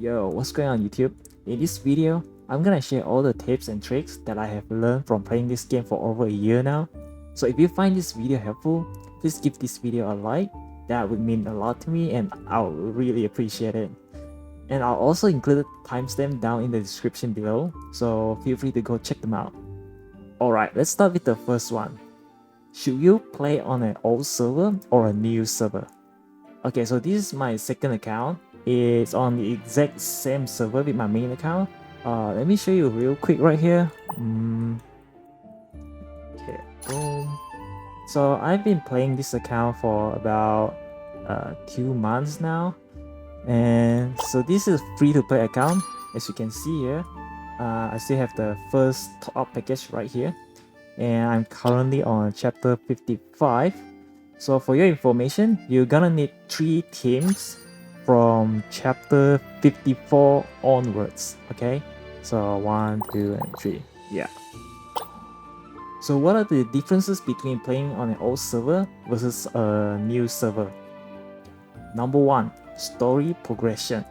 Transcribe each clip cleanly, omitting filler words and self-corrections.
Yo, what's going on YouTube? In this video, I'm gonna share all the tips and tricks that I have learned from playing this game for over a year now. So if you find this video helpful, please give this video a like. That would mean a lot to me and I'll really appreciate it. And I'll also include a timestamp down in the description below, so feel free to go check them out. Alright, let's start with the first one. Should you play on an old server or a new server? Okay, so this is my second account. It's on the exact same server with my main account. Let me show you real quick right here. Okay, boom. So I've been playing this account for about 2 months now, and so this is free-to-play account. As you can see here, I still have the first top-up package right here, and I'm currently on chapter 55. So for your information, you're gonna need 3 teams from chapter 54 onwards. Okay, so 1, 2, and 3. Yeah. So what are the differences between playing on an old server versus a new server? Number 1, story progression.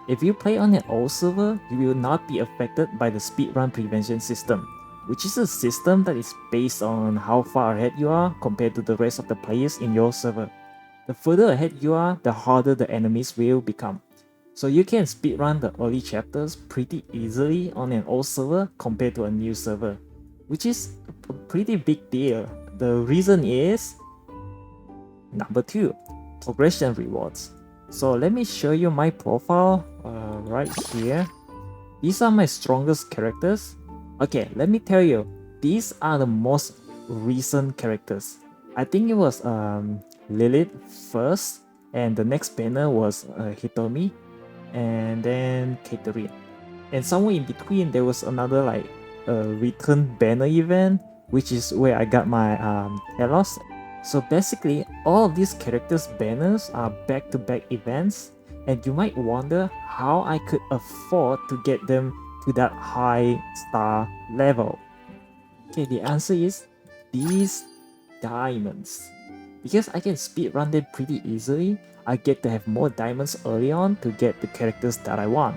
If you play on an old server, you will not be affected by the speedrun prevention system, which is a system that is based on how far ahead you are compared to the rest of the players in your server. The further ahead you are, the harder the enemies will become. So you can speedrun the early chapters pretty easily on an old server compared to a new server, which is a pretty big deal. The reason is number 2, progression rewards. So let me show you my profile right here. These are my strongest characters. Okay, let me tell you, these are the most recent characters. I think it was Lilith first, and the next banner was Hitomi, and then Katarine. And somewhere in between there was another like return banner event, which is where I got my Telos. So basically, all of these characters' banners are back-to-back events, and you might wonder how I could afford to get them to that high star level. Okay, the answer is these diamonds. Because I can speedrun them pretty easily, I get to have more diamonds early on to get the characters that I want.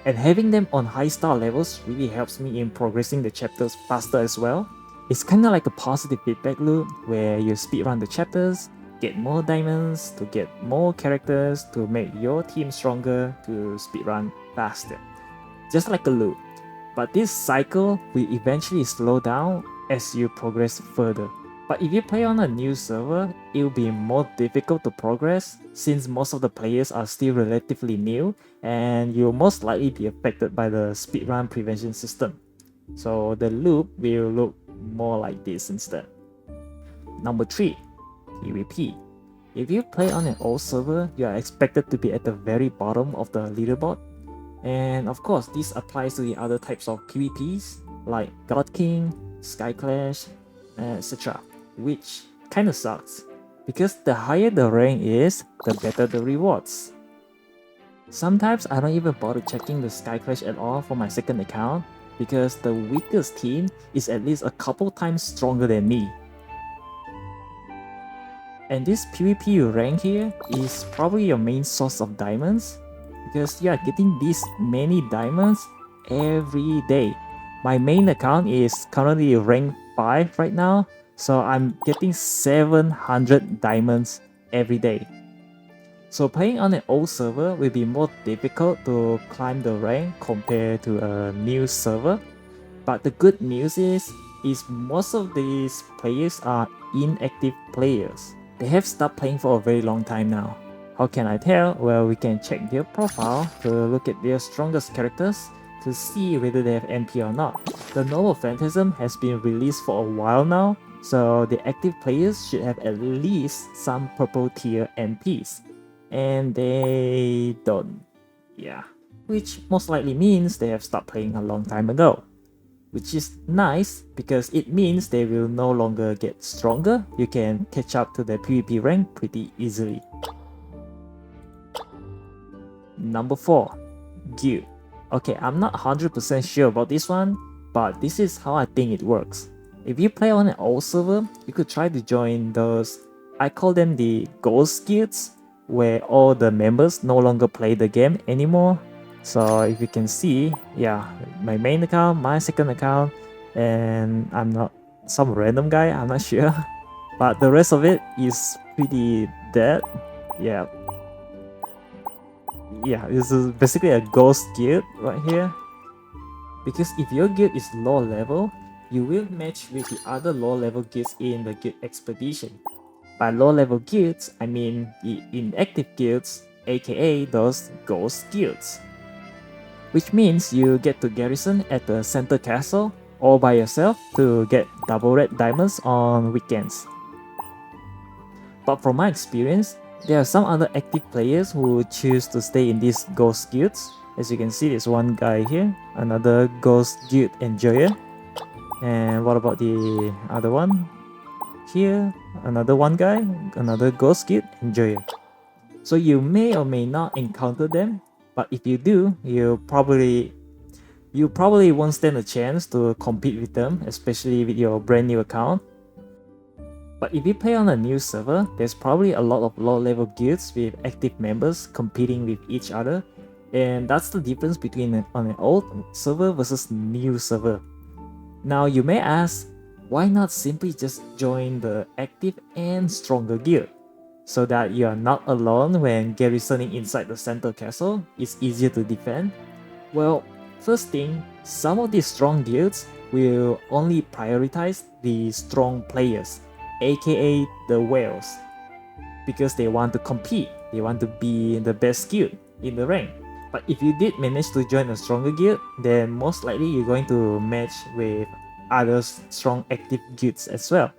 And having them on high star levels really helps me in progressing the chapters faster as well. It's kinda like a positive feedback loop where you speedrun the chapters, get more diamonds to get more characters to make your team stronger to speedrun faster. Just like a loop. But this cycle will eventually slow down as you progress further. But if you play on a new server, it will be more difficult to progress since most of the players are still relatively new and you'll most likely be affected by the speedrun prevention system. So the loop will look more like this instead. Number 3, PvP. If you play on an old server, you are expected to be at the very bottom of the leaderboard. And of course, this applies to the other types of PvPs like God King, Sky Clash, etc. Which kinda sucks, because the higher the rank is, the better the rewards. Sometimes I don't even bother checking the Sky Clash at all for my second account, because the weakest team is at least a couple times stronger than me. And this PvP rank here is probably your main source of diamonds, because you are getting these many diamonds every day. My main account is currently rank 5 right now, so I'm getting 700 diamonds every day. So playing on an old server will be more difficult to climb the rank compared to a new server. But the good news is most of these players are inactive players. They have stopped playing for a very long time now. How can I tell? Well, we can check their profile to look at their strongest characters to see whether they have MP or not. The Noble Phantasm has been released for a while now, so the active players should have at least some purple tier MPs. And they don't. Yeah. Which most likely means they have stopped playing a long time ago. Which is nice because it means they will no longer get stronger. You can catch up to the PvP rank pretty easily. Number 4, Guild. Okay, I'm not 100% sure about this one, but this is how I think it works. If you play on an old server, you could try to join those, I call them the ghost guilds, where all the members no longer play the game anymore. So if you can see, yeah, my main account, my second account, and I'm not some random guy, I'm not sure. But the rest of it is pretty dead. Yeah. Yeah, this is basically a ghost guild right here. Because if your guild is low level, you will match with the other low level guilds in the guild expedition. By low level guilds, I mean the inactive guilds, aka those ghost guilds. Which means you get to garrison at the center castle all by yourself to get double red diamonds on weekends. But from my experience, there are some other active players who choose to stay in these ghost guilds. As you can see, there's one guy here, another ghost guild enjoyer. And what about the other one? Here, another one guy, another ghost guild enjoyer. So you may or may not encounter them, but if you do, you probably won't stand a chance to compete with them, especially with your brand new account. But if you play on a new server, there's probably a lot of low-level guilds with active members competing with each other, and that's the difference between on an old server versus new server. Now you may ask, why not simply just join the active and stronger guild? So that you are not alone when garrisoning inside the center castle, it's easier to defend? Well, first thing, some of these strong guilds will only prioritize the strong players, aka the whales, because they want to compete, they want to be the best guild in the rank. But if you did manage to join a stronger guild, then most likely you're going to match with other strong active guilds as well.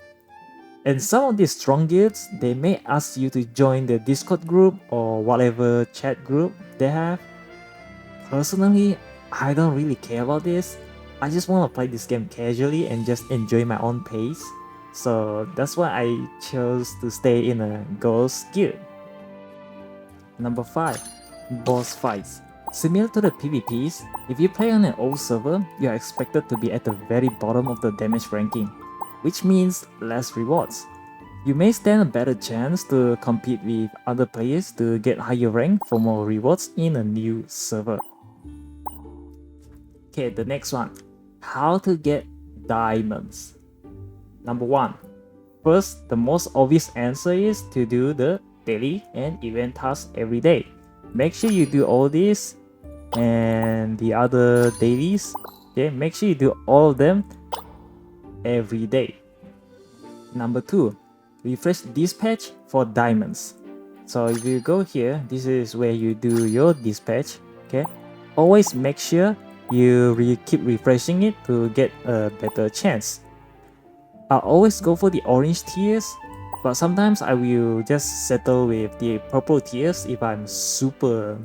And some of these strong guilds, they may ask you to join the Discord group or whatever chat group they have. Personally, I don't really care about this. I just want to play this game casually and just enjoy my own pace. So that's why I chose to stay in a Ghost Guild. Number 5. Boss Fights. Similar to the PvPs, if you play on an old server, you are expected to be at the very bottom of the damage ranking, which means less rewards. You may stand a better chance to compete with other players to get higher rank for more rewards in a new server. Okay, the next one. How to get diamonds. Number 1. First, the most obvious answer is to do the daily and event tasks every day. Make sure you do all these and the other dailies. Okay, make sure you do all of them every day. Number 2. Refresh dispatch for diamonds. So if you go here, this is where you do your dispatch. Okay, always make sure you keep refreshing it to get a better chance. I always go for the orange tiers, but sometimes I will just settle with the purple tiers if I'm super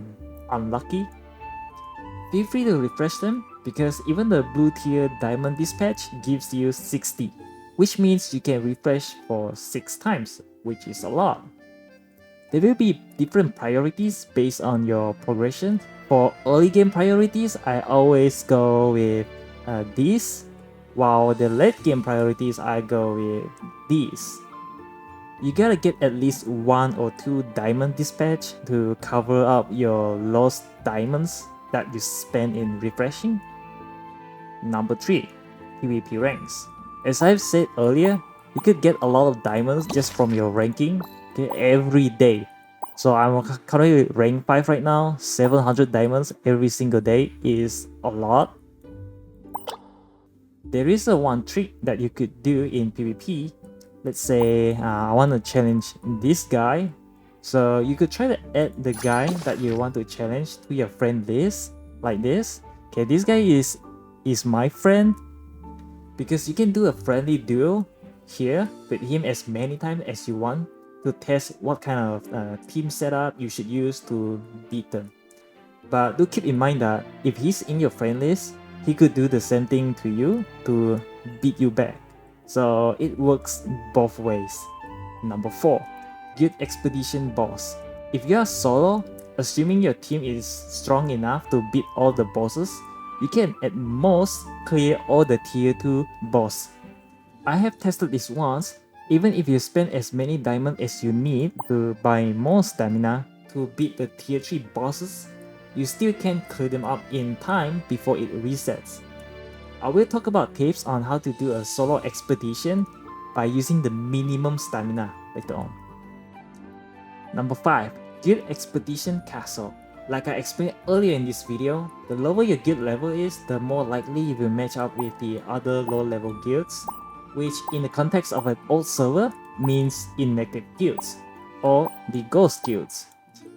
unlucky. Feel free to refresh them because even the blue tier diamond dispatch gives you 60, which means you can refresh for 6 times, which is a lot. There will be different priorities based on your progression. For early game priorities, I always go with these, while the late game priorities, I go with these. You gotta get at least 1 or 2 diamond dispatch to cover up your lost diamonds that you spend in refreshing. Number 3. PvP ranks. As I've said earlier, you could get a lot of diamonds just from your ranking, okay, every day. So I'm currently rank 5 right now. 700 diamonds every single day is a lot. There is one trick that you could do in PvP. Let's say I want to challenge this guy. So you could try to add the guy that you want to challenge to your friend list like this. Okay, this guy is my friend, because you can do a friendly duel here with him as many times as you want to test what kind of team setup you should use to beat them. But do keep in mind that if he's in your friend list, he could do the same thing to you to beat you back. So it works both ways. Number 4. Guild Expedition Boss. If you are solo, assuming your team is strong enough to beat all the bosses, you can at most clear all the tier 2 boss. I have tested this once. Even if you spend as many diamonds as you need to buy more stamina to beat the tier 3 bosses, you still can clear them up in time before it resets. I will talk about tips on how to do a solo expedition by using the minimum stamina later on. Number 5. Guild Expedition Castle. Like I explained earlier in this video, the lower your guild level is, the more likely you will match up with the other low level guilds, which in the context of an old server means inactive guilds, or the ghost guilds,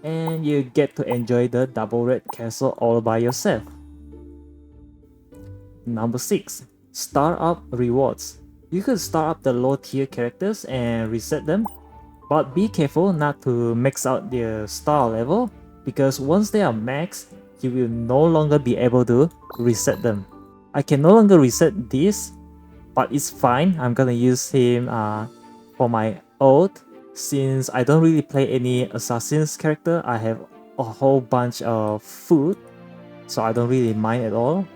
and you get to enjoy the double red castle all by yourself. Number 6. Startup Rewards. You could start up the low tier characters and reset them, but be careful not to max out their star level, because once they are maxed, you will no longer be able to reset them. I can no longer reset this, but it's fine. I'm gonna use him for my oath. Since I don't really play any assassin's character, I have a whole bunch of food, so I don't really mind at all.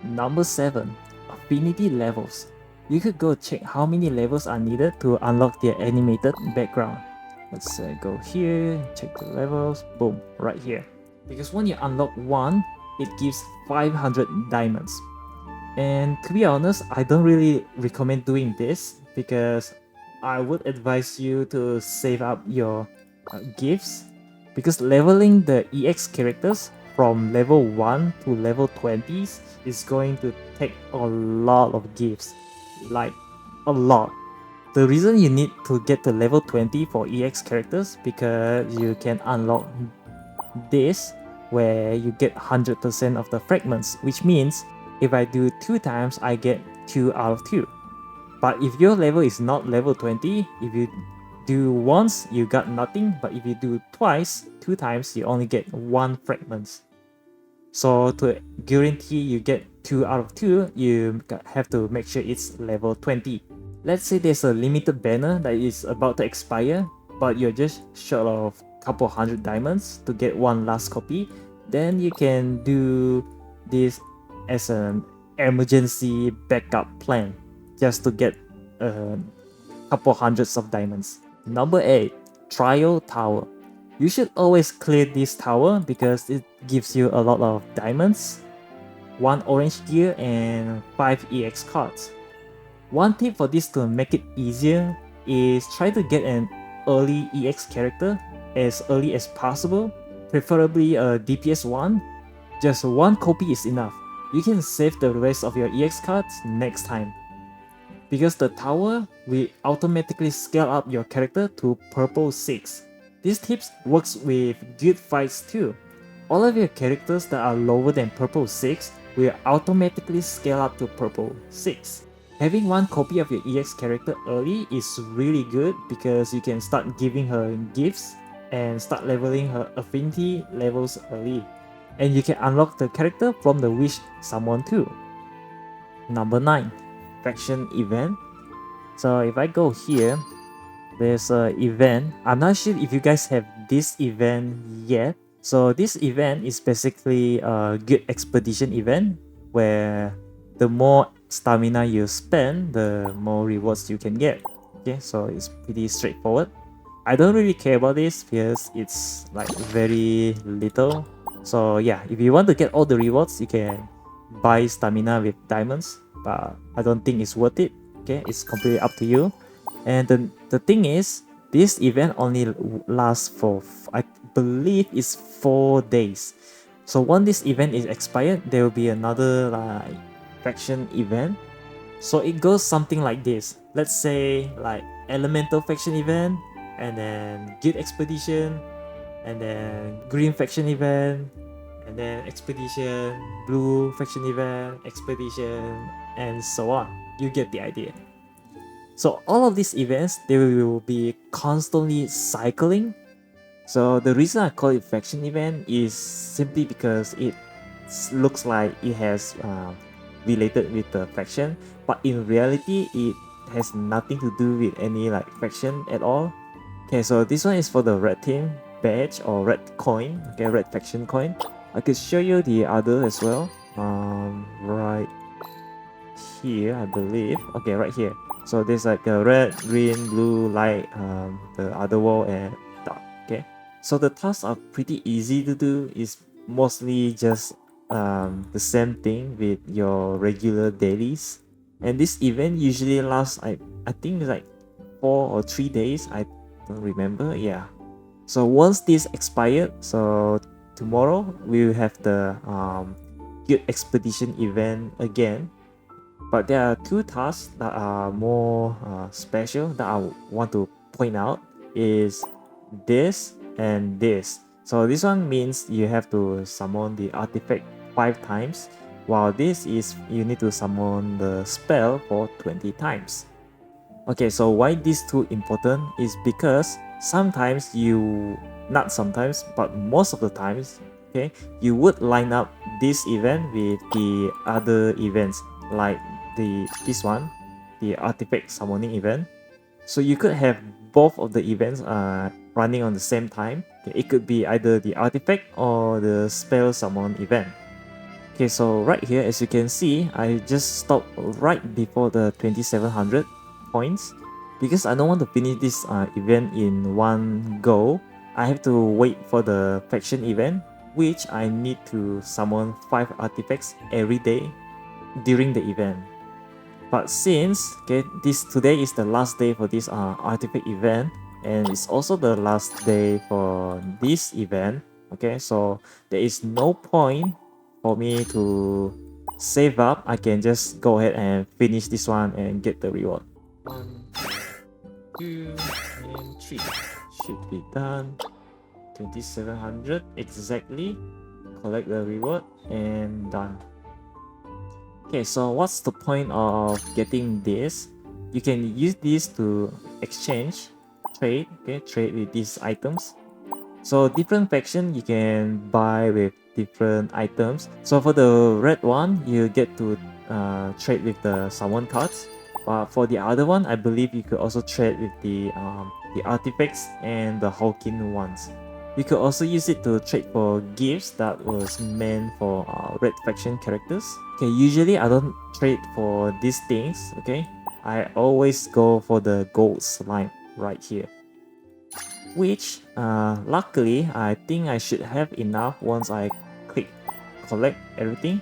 Number 7. Affinity levels. You could go check how many levels are needed to unlock their animated background. Let's go here, check the levels, boom, right here. Because when you unlock one, it gives 500 diamonds. And to be honest, I don't really recommend doing this, because I would advise you to save up your gifts, because leveling the EX characters from level 1 to level 20 is going to take a lot of gifts, like a lot. The reason you need to get to level 20 for EX characters, because you can unlock this where you get 100% of the fragments, which means if I do 2 times, I get 2 out of 2. But if your level is not level 20, if you do once, you got nothing, but if you do twice, 2 times, you only get 1 fragments. So to guarantee you get 2 out of 2, you have to make sure it's level 20. Let's say there's a limited banner that is about to expire, but you're just short of a couple hundred diamonds to get one last copy, then you can do this as an emergency backup plan, just to get a couple hundreds of diamonds. Number 8. Trial Tower. You should always clear this tower because it gives you a lot of diamonds, 1 orange gear, and 5 EX cards. One tip for this to make it easier is try to get an early EX character as early as possible, preferably a DPS 1. Just 1 copy is enough. You can save the rest of your EX cards next time. Because the tower will automatically scale up your character to purple 6. This tip works with guild fights too. All of your characters that are lower than purple 6 will automatically scale up to purple 6. Having 1 copy of your EX character early is really good, because you can start giving her gifts and start leveling her affinity levels early. And you can unlock the character from the wish summon too. Number 9. Faction event. So if I go here, there's an event. I'm not sure if you guys have this event yet. So this event is basically a guild expedition event where the more stamina you spend, the more rewards you can get. Okay, so it's pretty straightforward. I don't really care about this because it's like very little. So yeah, if you want to get all the rewards, you can buy stamina with diamonds, but I don't think it's worth it. Okay, it's completely up to you. And the thing is, this event only lasts for, I believe it's 4 days. So once this event is expired, there will be another like faction event. So it goes something like this. Let's say like elemental faction event, and then guild expedition, and then green faction event, and then expedition, blue faction event, expedition, and so on. You get the idea. So all of these events, they will be constantly cycling. So the reason I call it faction event is simply because it looks like it has related with the faction, but in reality it has nothing to do with any like faction at all. Okay, so this one is for the red team badge or red coin. Okay, red faction coin. I could show you the other as well. Right here, I believe. Okay, right here. So there's like a red, green, blue, light, the other wall, and dark. Okay, so the tasks are pretty easy to do. It's mostly just the same thing with your regular dailies. And this event usually lasts, I think like 4 or 3 days. I don't remember. Yeah. So once this expired, so tomorrow we will have the Guild Expedition event again. But there are two tasks that are more special that I want to point out is this and this. So this one means you have to summon the artifact 5 times, while this is you need to summon the spell for 20 times. Okay, so why these two important is because sometimes you, not sometimes, but most of the times, okay, you would line up this event with the other events like this one, the artifact summoning event. So you could have both of the events running on the same time. Okay, it could be either the artifact or the spell summon event. Okay, so right here, as you can see, I just stopped right before the 2700 points because I don't want to finish this event in one go. I have to wait for the faction event, which I need to summon 5 artifacts every day during the event. But since today is the last day for this artifact event, and it's also the last day for this event, okay, so there is no point for me to save up. I can just go ahead and finish this one and get the reward. 1, 2, and 3 should be done. 2700 exactly. Collect the reward and done. Okay, so what's the point of getting this? You can use this to exchange, trade, okay, trade with these items. So different faction you can buy with different items. So for the red one, you get to trade with the summon cards. But for the other one, I believe you could also trade with the artifacts and the Hawking ones. You could also use it to trade for gifts that was meant for red faction characters. Okay, usually I don't trade for these things, okay? I always go for the gold slime right here. Which, luckily, I think I should have enough once I click collect everything.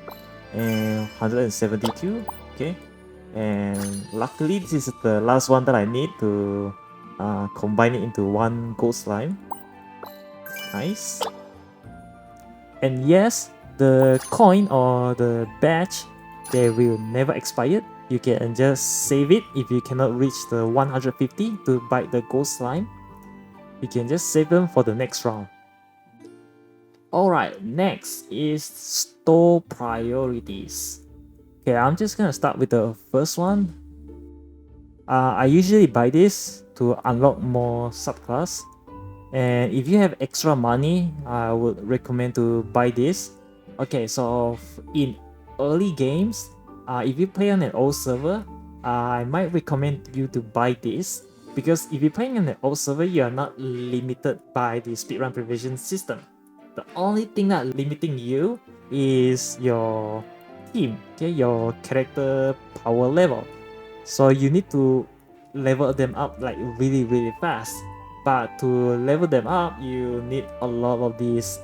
And 172, okay? And luckily, this is the last one that I need to combine it into one gold slime. Nice. And yes, the coin or the badge, they will never expire. You can just save it if you cannot reach the 150 to buy the gold slime. You can just save them for the next round. Alright, next is store priorities. Okay, I'm just gonna start with the first one. I usually buy this to unlock more subclass. And if you have extra money, I would recommend to buy this. Okay, so in early games, if you play on an old server, I might recommend you to buy this because if you're playing on an old server, you are not limited by the speedrun prevention system. The only thing that limiting you is your team, okay, your character power level. So you need to level them up like really fast. But to level them up, you need a lot of these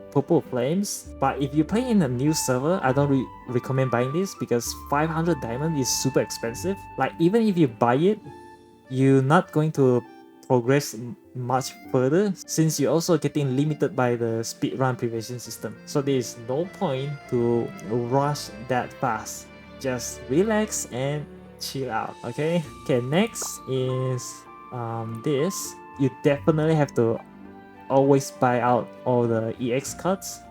purple flames. But if you play in a new server, I don't recommend buying this because 500 diamond is super expensive. Like even if you buy it, you're not going to progress much further since you're also getting limited by the speedrun prevention system. So there is no point to rush that fast. Just relax and chill out, okay? Okay, next is this. You definitely have to always buy out all the EX cards.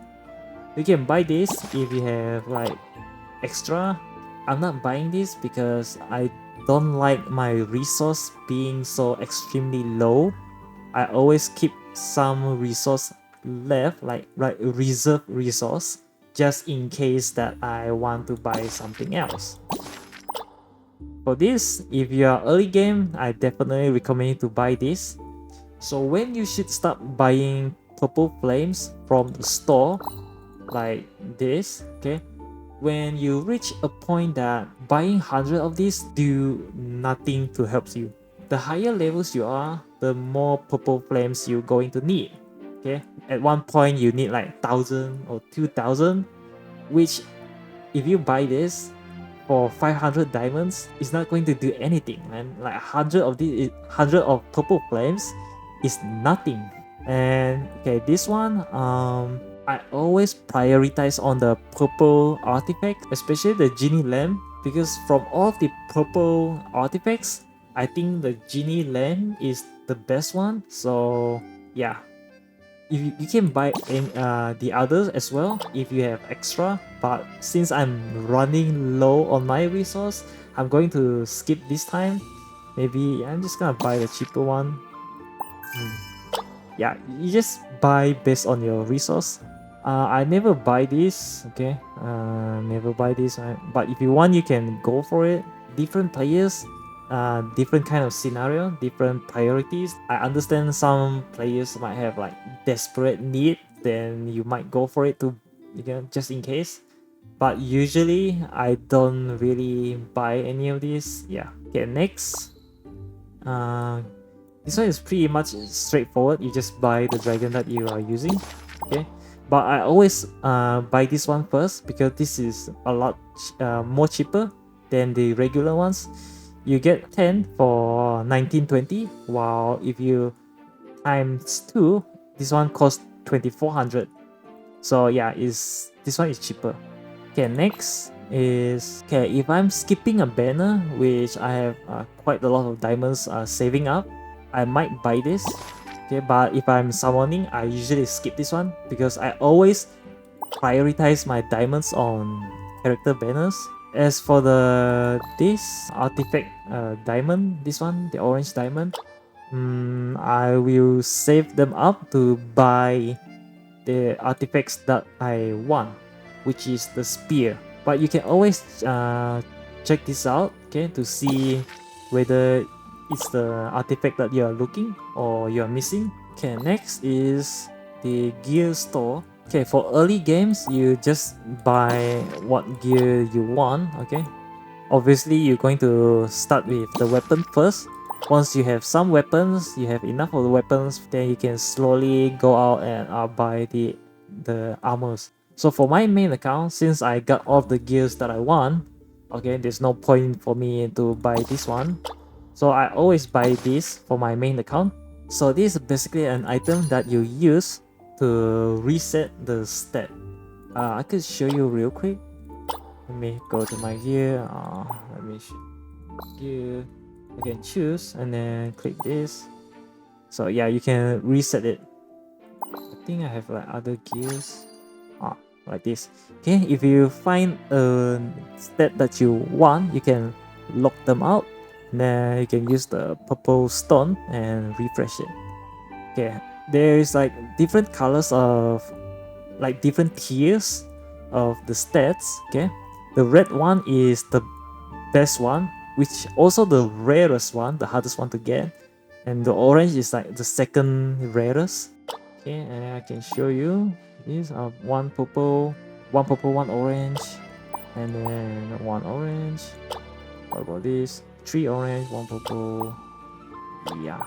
You can buy this if you have like extra. I'm not buying this because I don't like my resource being so extremely low. I always keep some resource left, like reserve resource, just in case that I want to buy something else. For this, if you are early game, I definitely recommend you to buy this. So when you should start buying purple flames from the store, like this, okay? When you reach a point that buying 100 of these do nothing to help you. The higher levels you are, the more purple flames you're going to need, okay? at one point you need like 1,000 or 2,000, which if you buy this for 500 diamonds, it's not going to do anything, man. Like 100 of purple flames is nothing. And okay, this one, I always prioritize on the purple artifact, especially the genie lamp, because from all of the purple artifacts, I think the genie lamp is the best one. So yeah, you can buy the others as well if you have extra, but since I'm running low on my resource, I'm going to skip this time. Maybe I'm just gonna buy the cheaper one. Yeah, you just buy based on your resource. I never buy this, okay? Never buy this, right? But if you want, you can go for it. Different players, different kind of scenario, different priorities. I understand some players might have like desperate need, then you might go for it to, just in case. But usually, I don't really buy any of these. Yeah. Okay, next. This one is pretty much straightforward. You just buy the dragon that you are using, okay? But I always buy this one first because this is a lot more cheaper than the regular ones. You get 10 for 1920, while if you times 2, this one costs 2400. So yeah, this one is cheaper. Okay, next is, okay, if I'm skipping a banner, which I have quite a lot of diamonds saving up, I might buy this. Okay, but if I'm summoning, I usually skip this one because I always prioritize my diamonds on character banners. As for this artifact diamond, this one, the orange diamond, I will save them up to buy the artifacts that I want, which is the spear. But you can always check this out, okay, to see whether it's the artifact that you are looking or you are missing. Okay, next is the gear store. Okay, for early games, you just buy what gear you want, okay? Obviously, you're going to start with the weapon first. Once you have some weapons, you have enough of the weapons, then you can slowly go out and buy the armors. So for my main account, since I got all of the gears that I want, okay, there's no point for me to buy this one. So I always buy this for my main account. So this is basically an item that you use to reset the stat. I could show you real quick. Let me go to my gear. Let me gear. You can choose and then click this. So yeah, you can reset it. I think I have like other gears. Like this. Okay, if you find a stat that you want, you can lock them out. Then you can use the purple stone and refresh it. Okay, there is like different colors of like different tiers of the stats. Okay, the red one is the best one, which also the rarest one, the hardest one to get, and the orange is like the second rarest. Okay, and I can show you these are one purple, one orange, and then one orange. What about this? 3 orange, 1 purple. Yeah,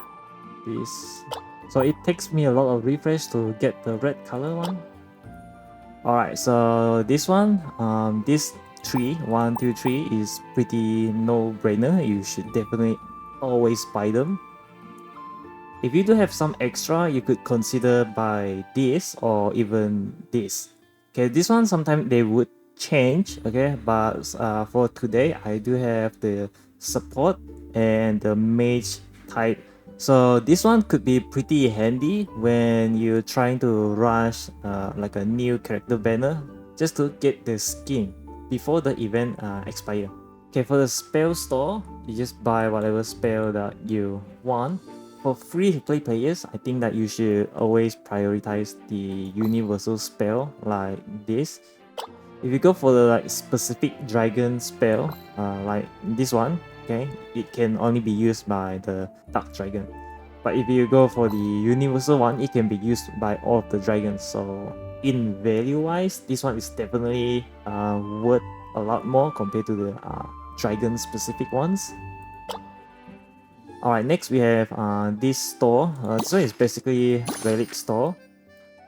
this. So it takes me a lot of refresh to get the red color one. Alright, so this one, this 1, 2, 3 is pretty no-brainer. You should definitely always buy them. If you do have some extra, you could consider buy this or even this. Okay, this one sometimes they would change, okay, but for today I do have the support and the mage type. So this one could be pretty handy when you're trying to rush like a new character banner just to get the skin before the event expire. Okay, for the spell store, you just buy whatever spell that you want. For free-to-play players, I think that you should always prioritize the universal spell like this. If you go for the like specific dragon spell, like this one, okay, it can only be used by the dark dragon. But if you go for the universal one, it can be used by all of the dragons. So in value-wise, this one is definitely worth a lot more compared to the dragon-specific ones. Alright, next we have this store. This one is basically relic store.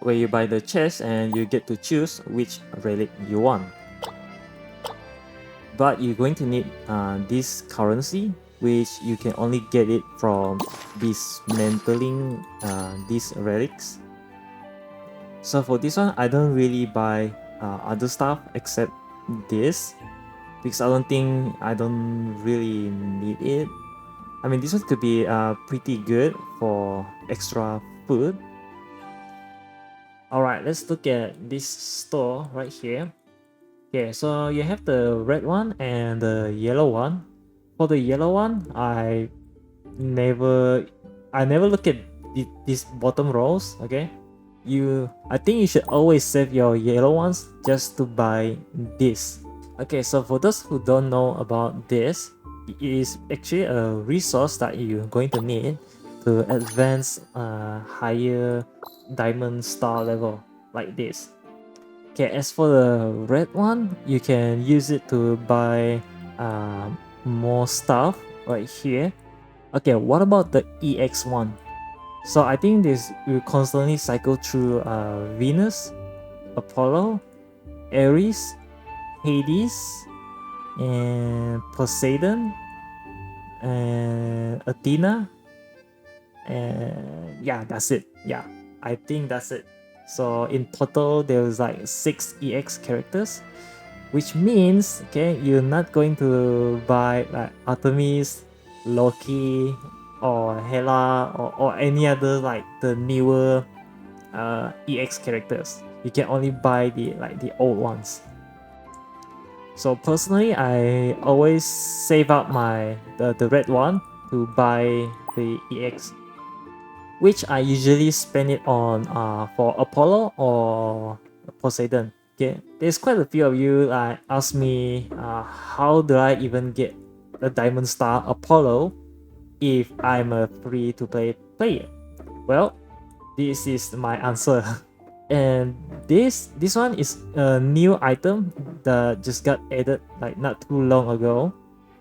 where you buy the chest and you get to choose which relic you want. But you're going to need this currency, which you can only get it from dismantling these relics. So for this one, I don't really buy other stuff except this, because I don't really need it. I mean, this one could be pretty good for extra food. Alright, let's look at this store right here. Okay, so you have the red one and the yellow one. For the yellow one, I never look at these bottom rows. Okay, I think you should always save your yellow ones just to buy this. Okay, so for those who don't know about this, it is actually a resource that you're going to need to advance higher diamond star level like this. Okay, as for the red one, you can use it to buy more stuff right here. Okay, what about the EX one? So I think this will constantly cycle through Venus, Apollo, Ares, Hades, and Poseidon, and Athena, and yeah, that's it. Yeah, I think that's it. So in total, there's like 6 EX characters, which means, okay, you're not going to buy like Artemis, Loki, or Hela, or any other like the newer EX characters. You can only buy the old ones. So personally, I always save up the red one to buy the EX, which I usually spend it on for Apollo or Poseidon. Okay, there's quite a few of you ask me how do I even get a Diamond Star Apollo if I'm a free-to-play player. Well, this is my answer. And this one is a new item that just got added like not too long ago.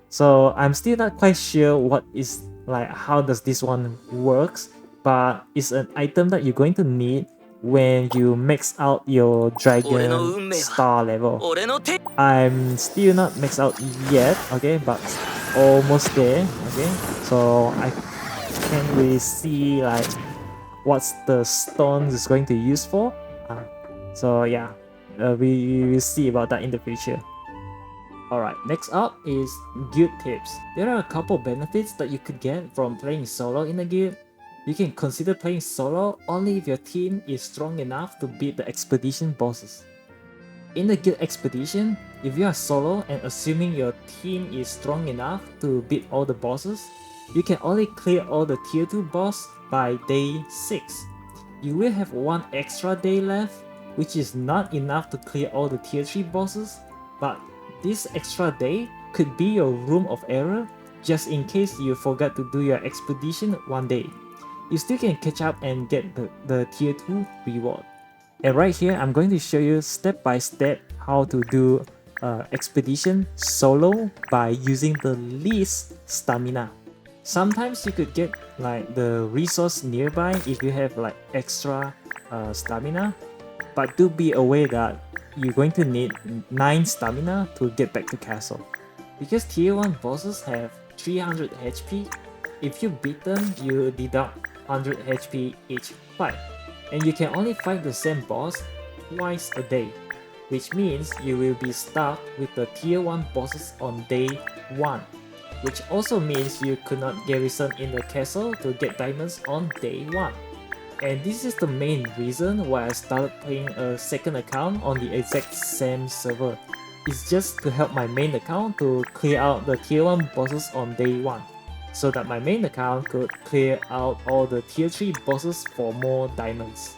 So I'm still not quite sure what is like how does this one works, but it's an item that you're going to need when you max out your dragon star level. I'm still not maxed out yet, okay, but almost there, okay. So I can't really see like what's the stone is going to use for. So yeah, we will see about that in the future. Alright, next up is guild tips. There are a couple benefits that you could get from playing solo in a guild. You can consider playing solo only if your team is strong enough to beat the expedition bosses. In the guild expedition, if you are solo and assuming your team is strong enough to beat all the bosses, you can only clear all the tier 2 boss by day 6. You will have one extra day left, which is not enough to clear all the tier 3 bosses, but this extra day could be your room of error just in case you forgot to do your expedition one day. You still can catch up and get the tier 2 reward. And right here, I'm going to show you step by step how to do expedition solo by using the least stamina. Sometimes you could get like the resource nearby if you have like extra stamina, but do be aware that you're going to need 9 stamina to get back to castle. Because tier 1 bosses have 300 HP, if you beat them, you deduct 100 HP each fight. And you can only fight the same boss twice a day, which means you will be stuck with the tier 1 bosses on day 1. Which also means you could not garrison in the castle to get diamonds on day 1. And this is the main reason why I started playing a second account on the exact same server. It's just to help my main account to clear out the tier 1 bosses on day 1, so that my main account could clear out all the tier 3 bosses for more diamonds.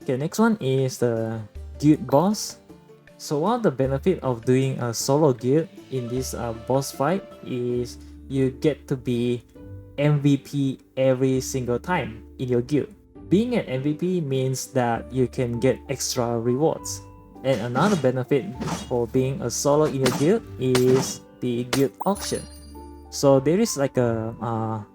Okay, next one is the guild boss. So one of the benefit of doing a solo guild in this boss fight is you get to be MVP every single time in your guild. Being an MVP means that you can get extra rewards. And another benefit for being a solo in your guild is the guild auction. So there is like a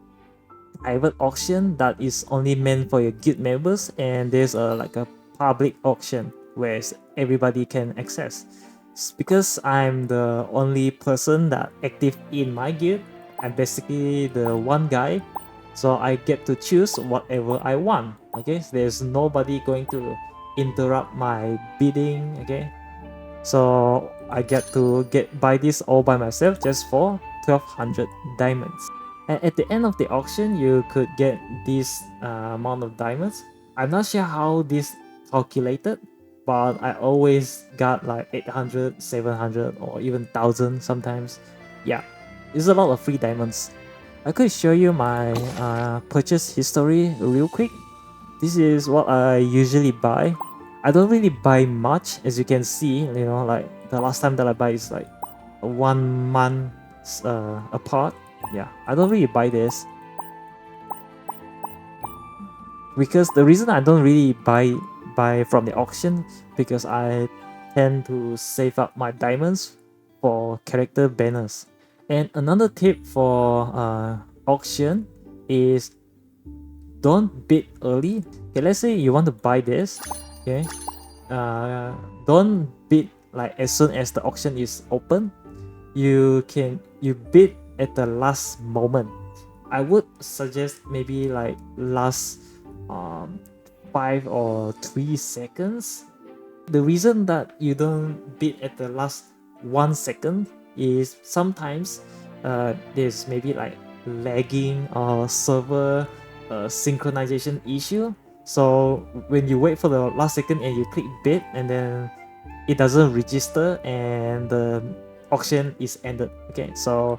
private auction that is only meant for your guild members, and there's like a public auction where everybody can access. Because I'm the only person that active in my guild, I'm basically the one guy, so I get to choose whatever I want. Okay, so there's nobody going to interrupt my bidding. Okay, so I get to buy this all by myself just for 1200 diamonds. And at the end of the auction, you could get this amount of diamonds. I'm not sure how this calculated, but I always got like 800, 700, or even 1000 sometimes. Yeah, it's a lot of free diamonds. I could show you my purchase history real quick. This is what I usually buy. I don't really buy much, as you can see. You know, like the last time that I buy is like 1 month apart. Yeah, I don't really buy this because the reason I don't really buy from the auction, because I tend to save up my diamonds for character banners. And another tip for auction is don't bid early. Okay, let's say you want to buy this. Okay, don't bid like as soon as the auction is open. You bid at the last moment. I would suggest maybe like last 5 or 3 seconds. The reason that you don't bid at the last 1 second is sometimes there's maybe like lagging or server synchronization issue. So when you wait for the last second and you click bid, and then it doesn't register and the auction is ended. Okay, so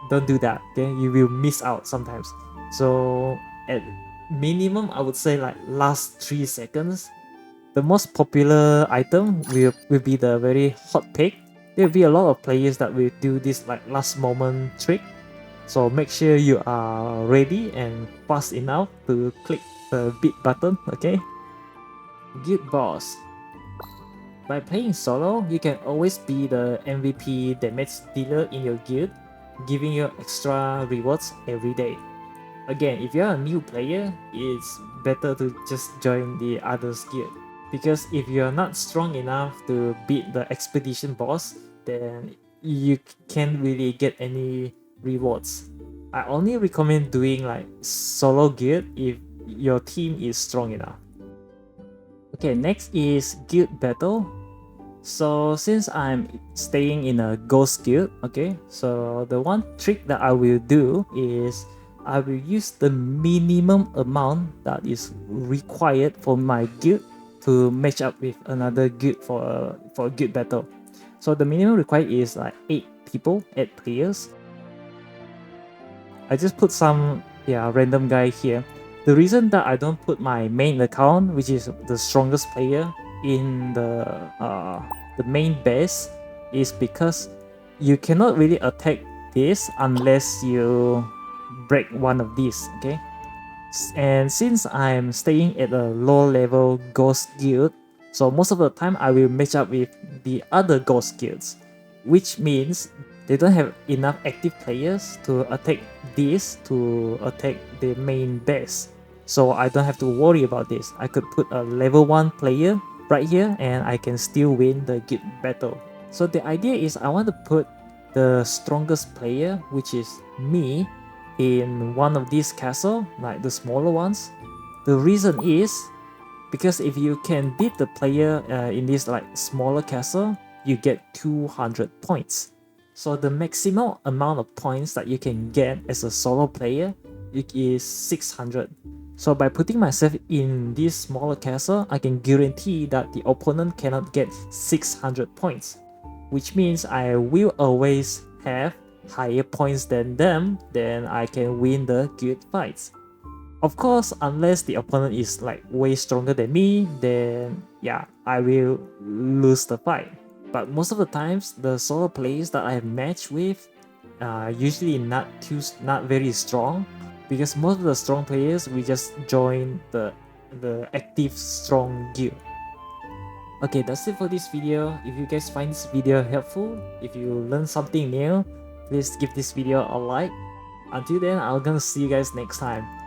don't do that. Okay, you will miss out sometimes. So at minimum, I would say like last 3 seconds. The most popular item will be the very hot pick. There will be a lot of players that will do this like last moment trick. So make sure you are ready and fast enough to click the bid button. Okay. Guild boss. By playing solo, you can always be the MVP damage dealer in your guild, giving you extra rewards every day. Again, if you're a new player, it's better to just join the others guild, because if you're not strong enough to beat the expedition boss, then you can't really get any rewards. I only recommend doing like solo guild if your team is strong enough. Okay, next is guild battle. So since I'm staying in a ghost guild, okay, so the one trick that I will do is I will use the minimum amount that is required for my guild to match up with another guild for a guild battle. So the minimum required is like 8 people, 8 players. I just put some random guy here. The reason that I don't put my main account, which is the strongest player, in the main base, is because you cannot really attack this unless you break one of these. Okay, and since I'm staying at a low level ghost guild, so most of the time I will match up with the other ghost guilds, which means they don't have enough active players to attack this to attack the main base. So I don't have to worry about this. I could put a level 1 player right here and I can still win the guild battle. So the idea is I want to put the strongest player, which is me, in one of these castles, like the smaller ones. The reason is because if you can beat the player in this like smaller castle, you get 200 points. So the maximum amount of points that you can get as a solo player is 600. So by putting myself in this smaller castle, I can guarantee that the opponent cannot get 600 points, which means I will always have higher points than them, then I can win the guild fights. Of course, unless the opponent is like way stronger than me, then yeah, I will lose the fight. But most of the times, the solo players that I have matched with usually not very strong, because most of the strong players we just join the active strong guild. Okay, that's it for this video. If you guys find this video helpful, if you learn something new, please give this video a like. Until then, I'm gonna see you guys next time.